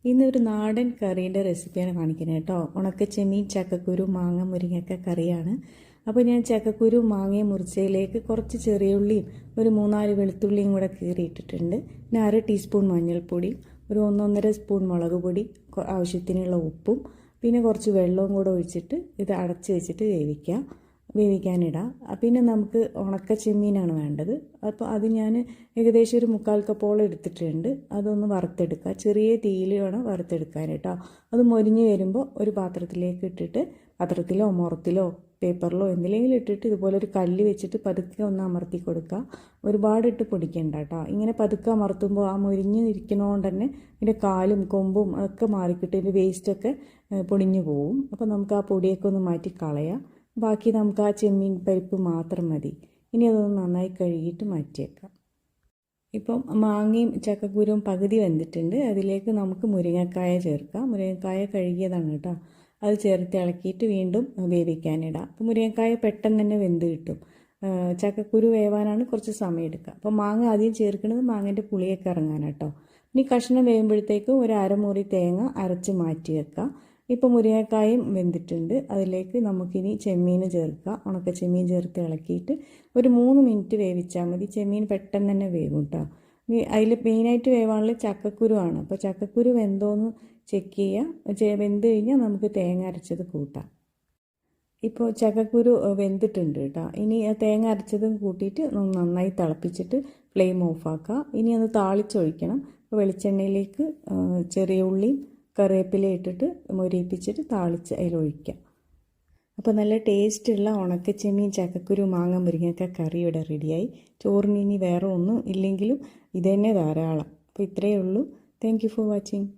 ഇന്നൊരു നാടൻ കറീൻ്റെ റെസിപ്പിയാണ് കാണിക്കുന്നത് കേട്ടോ. ഉണക്കച്ചെമ്മീൻ, ചക്കക്കുരു, മാങ്ങ, മുരിങ്ങക്ക കറിയാണ്. അപ്പോൾ ഞാൻ ചക്കക്കുരു മാങ്ങയും മുറിച്ചതിലേക്ക് കുറച്ച് ചെറിയ ഉള്ളിയും ഒരു 3-4 വെളുത്തുള്ളിയും കൂടെ കീറിയിട്ടിട്ടുണ്ട്. പിന്നെ 1/2 ടീസ്പൂൺ മഞ്ഞൾപ്പൊടി, ഒരു 1-1.5 സ്പൂൺ മുളക് പൊടി, ആവശ്യത്തിനുള്ള ഉപ്പും പിന്നെ കുറച്ച് വെള്ളവും കൂടെ ഒഴിച്ചിട്ട് ഇത് അടച്ച് വെച്ചിട്ട് വേവിക്കാനിടാം. പിന്നെ നമുക്ക് ഉണക്ക ചെമ്മീനാണ് വേണ്ടത്. അപ്പോൾ അത് ഞാൻ ഏകദേശം ഒരു 3/4 കപ്പോളം എടുത്തിട്ടുണ്ട്. അതൊന്ന് വറുത്തെടുക്കുക. ചെറിയ തീയിൽ വേണം വറുത്തെടുക്കാൻ കേട്ടോ. അത് മൊരിഞ്ഞ് വരുമ്പോൾ ഒരു പാത്രത്തിലേക്ക് ഇട്ടിട്ട്, പാത്രത്തിലോ മുറത്തിലോ പേപ്പറിലോ എന്തിലെങ്കിലും ഇട്ടിട്ട് ഇതുപോലെ ഒരു കല്ല് വെച്ചിട്ട് പതുക്കെ ഒന്ന് അമർത്തി കൊടുക്കുക. ഒരുപാടിട്ട് പൊടിക്കണ്ട കേട്ടോ. ഇങ്ങനെ പതുക്കെ അമർത്തുമ്പോൾ ആ മൊരിഞ്ഞ് ഇരിക്കുന്നതുകൊണ്ട് തന്നെ ഇതിൻ്റെ കാലും കൊമ്പും ഒക്കെ മാറിക്കിട്ട് ഇതിൻ്റെ വേസ്റ്റൊക്കെ പൊടിഞ്ഞു പോവും. അപ്പോൾ നമുക്ക് ആ പൊടിയൊക്കെ ഒന്ന് മാറ്റി കളയാം. ബാക്കി നമുക്ക് ആ ചെമ്മീൻ പരിപ്പ് മാത്രം മതി. ഇനി അതൊന്ന് നന്നായി കഴുകിയിട്ട് മാറ്റിയേക്കാം. ഇപ്പം മാങ്ങയും ചക്കക്കുരുവും പകുതി വെന്തിട്ടുണ്ട്. അതിലേക്ക് നമുക്ക് മുരിങ്ങക്കായ ചേർക്കാം. മുരിങ്ങക്കായ കഴുകിയതാണ് കേട്ടോ. അത് ചേർത്ത് ഇളക്കിയിട്ട് വീണ്ടും വേവിക്കാനിടാം. അപ്പോൾ മുരിങ്ങക്കായ പെട്ടെന്ന് തന്നെ വെന്ത് കിട്ടും. ചക്കക്കുരു വേവാനാണ് കുറച്ച് സമയം എടുക്കുക. അപ്പോൾ മാങ്ങ ആദ്യം ചേർക്കുന്നത് മാങ്ങേൻ്റെ പുളിയൊക്കെ ഇറങ്ങാനാണ് കേട്ടോ. ഇനി കഷ്ണം വേകുമ്പോഴത്തേക്കും ഒരു അരമുറി തേങ്ങ അരച്ച് മാറ്റി വെക്കാം. ഇപ്പോൾ മുരിങ്ങക്കായും വെന്തിട്ടുണ്ട്. അതിലേക്ക് നമുക്കിനി ചെമ്മീൻ ചേർക്കുക. ഉണക്ക ചെമ്മീൻ ചേർത്ത് ഇളക്കിയിട്ട് ഒരു 3 മിനിറ്റ് വേവിച്ചാൽ മതി. ചെമ്മീൻ പെട്ടെന്ന് തന്നെ വേവും കേട്ടോ. അതിൽ മെയിനായിട്ട് വേവാനുള്ള ചക്കക്കുരുവാണ്. അപ്പോൾ ചക്കക്കുരു വെന്തോന്ന് ചെക്ക് ചെയ്യുക. വെന്ത് കഴിഞ്ഞാൽ നമുക്ക് തേങ്ങ അരച്ചത് കൂട്ടാം. ഇപ്പോൾ ചക്കക്കുരു വെന്തിട്ടുണ്ട് കേട്ടോ. ഇനി തേങ്ങ അരച്ചതും കൂട്ടിയിട്ട് നന്നായി തിളപ്പിച്ചിട്ട് ഫ്ലെയിം ഓഫാക്കുക. ഇനി അത് താളിച്ചൊഴിക്കണം. അപ്പോൾ വെളിച്ചെണ്ണയിലേക്ക് ചെറിയ ഉള്ളിയും കറിവേപ്പില ഇട്ടിട്ട് മൊരിയിപ്പിച്ചിട്ട് താളിച്ച് അതിലൊഴിക്കാം. അപ്പോൾ നല്ല ടേസ്റ്റുള്ള ഉണക്കച്ചെമ്മീൻ, ചക്കക്കുരു, മാങ്ങ, മുരിങ്ങക്ക കറി ഇവിടെ റെഡിയായി. ചോറിന് ഇനി വേറെ ഒന്നും ഇല്ലെങ്കിലും ഇതുതന്നെ ധാരാളം. അപ്പോൾ ഇത്രയേ ഉള്ളൂ. Thank you for watching.